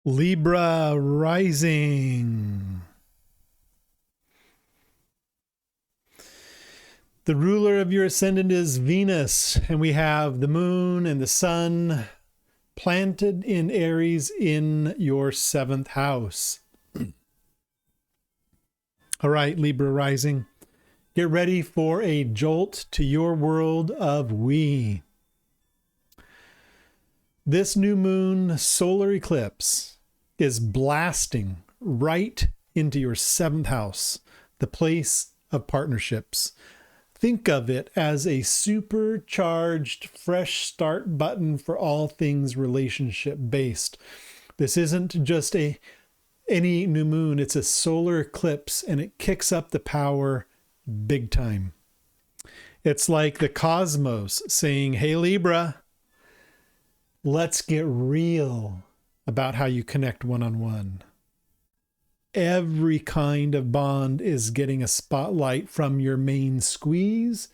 Libra Rising. The ruler of your ascendant is Venus, and we have the moon and the sun planted in Aries in your seventh house. All right, Libra Rising, get ready for a jolt to your world of we. This new moon solar eclipse is blasting right into your seventh house, the place of partnerships. Think of it as a supercharged fresh start button for all things relationship based. This isn't just any new moon, it's a solar eclipse, and it kicks up the power big time. It's like the cosmos saying, "Hey Libra, let's get real about how you connect one-on-one." Every kind of bond is getting a spotlight, from your main squeeze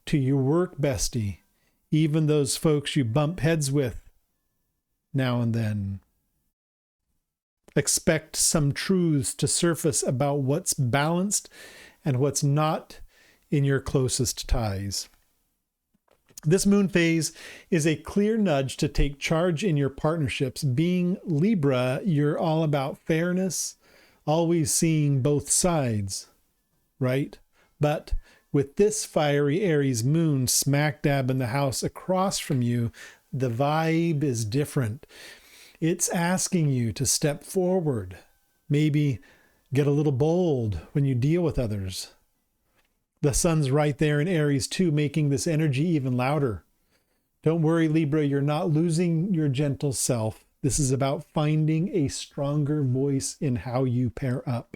to your work bestie, even those folks you bump heads with now and then. Expect some truths to surface about what's balanced and what's not in your closest ties. This moon phase is a clear nudge to take charge in your partnerships. Being Libra, you're all about fairness, always seeing both sides, right? But with this fiery Aries moon smack dab in the house across from you, the vibe is different. It's asking you to step forward, maybe get a little bold when you deal with others. The sun's right there in Aries too, making this energy even louder. Don't worry, Libra, you're not losing your gentle self. This is about finding a stronger voice in how you pair up.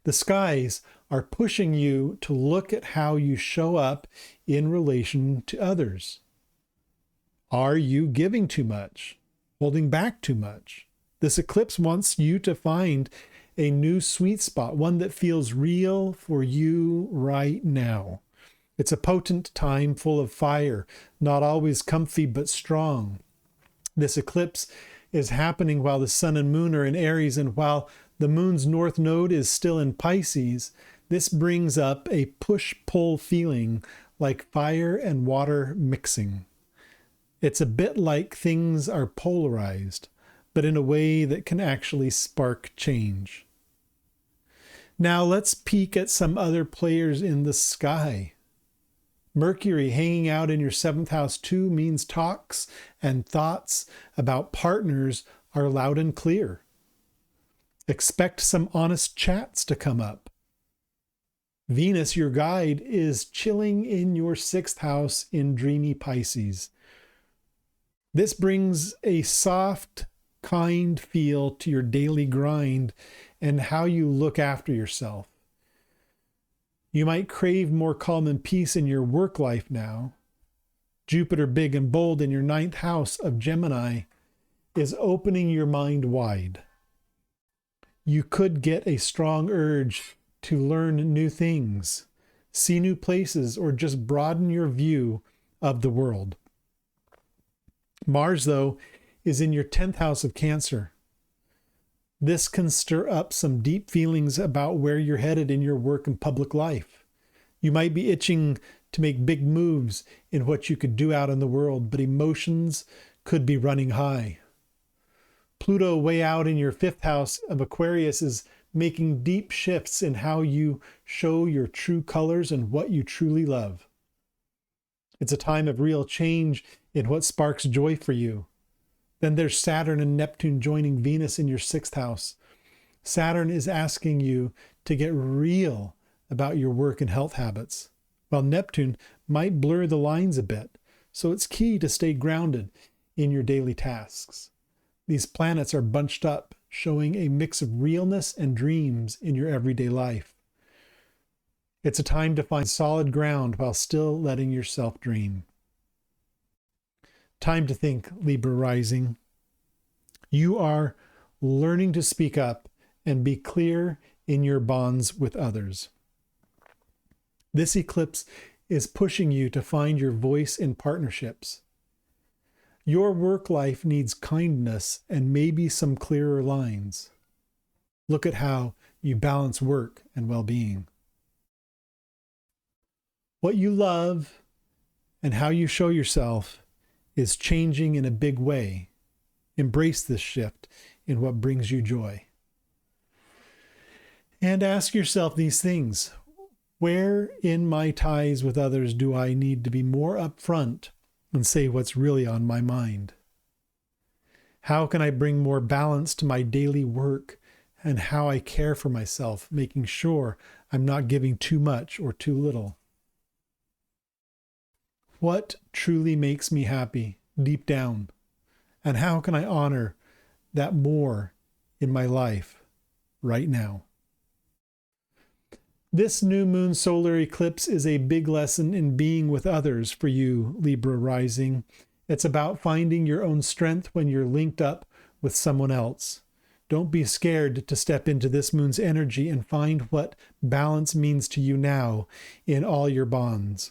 The skies are pushing you to look at how you show up in relation to others. Are you giving too much? Holding back too much? This eclipse wants you to find a new sweet spot, one that feels real for you right now. It's a potent time full of fire, not always comfy but strong. This eclipse is happening while the sun and moon are in Aries, and while the moon's north node is still in Pisces. This brings up a push-pull feeling, like fire and water mixing. It's a bit like things are polarized, but in a way that can actually spark change. Now let's peek at some other players in the sky. Mercury hanging out in your seventh house too means talks and thoughts about partners are loud and clear. Expect some honest chats to come up. Venus, your guide, is chilling in your sixth house in dreamy Pisces. This brings a soft, kind feel to your daily grind and how you look after yourself. You might crave more calm and peace in your work life now. Jupiter, big and bold in your ninth house of Gemini, is opening your mind wide. You could get a strong urge to learn new things, see new places, or just broaden your view of the world. Mars, though, is in your 10th house of Cancer. This can stir up some deep feelings about where you're headed in your work and public life. You might be itching to make big moves in what you could do out in the world, but emotions could be running high. Pluto, way out in your 5th house of Aquarius, is making deep shifts in how you show your true colors and what you truly love. It's a time of real change in what sparks joy for you. Then there's Saturn and Neptune joining Venus in your 6th house. Saturn is asking you to get real about your work and health habits, while Neptune might blur the lines a bit, so it's key to stay grounded in your daily tasks. These planets are bunched up, showing a mix of realness and dreams in your everyday life. It's a time to find solid ground while still letting yourself dream. Time to think, Libra Rising. You are learning to speak up and be clear in your bonds with others. This eclipse is pushing you to find your voice in partnerships. Your work life needs kindness and maybe some clearer lines. Look at how you balance work and well-being. What you love and how you show yourself is changing in a big way. Embrace this shift in what brings you joy. And ask yourself these things. Where in my ties with others do I need to be more upfront and say what's really on my mind? How can I bring more balance to my daily work and how I care for myself, making sure I'm not giving too much or too little? What truly makes me happy deep down? And how can I honor that more in my life right now? This new moon solar eclipse is a big lesson in being with others for you, Libra Rising. It's about finding your own strength when you're linked up with someone else. Don't be scared to step into this moon's energy and find what balance means to you now in all your bonds.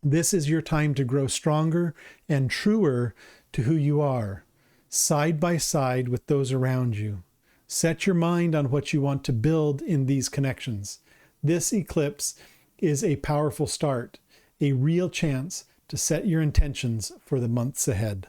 This is your time to grow stronger and truer to who you are, side by side with those around you. Set your mind on what you want to build in these connections. This eclipse is a powerful start, a real chance to set your intentions for the months ahead.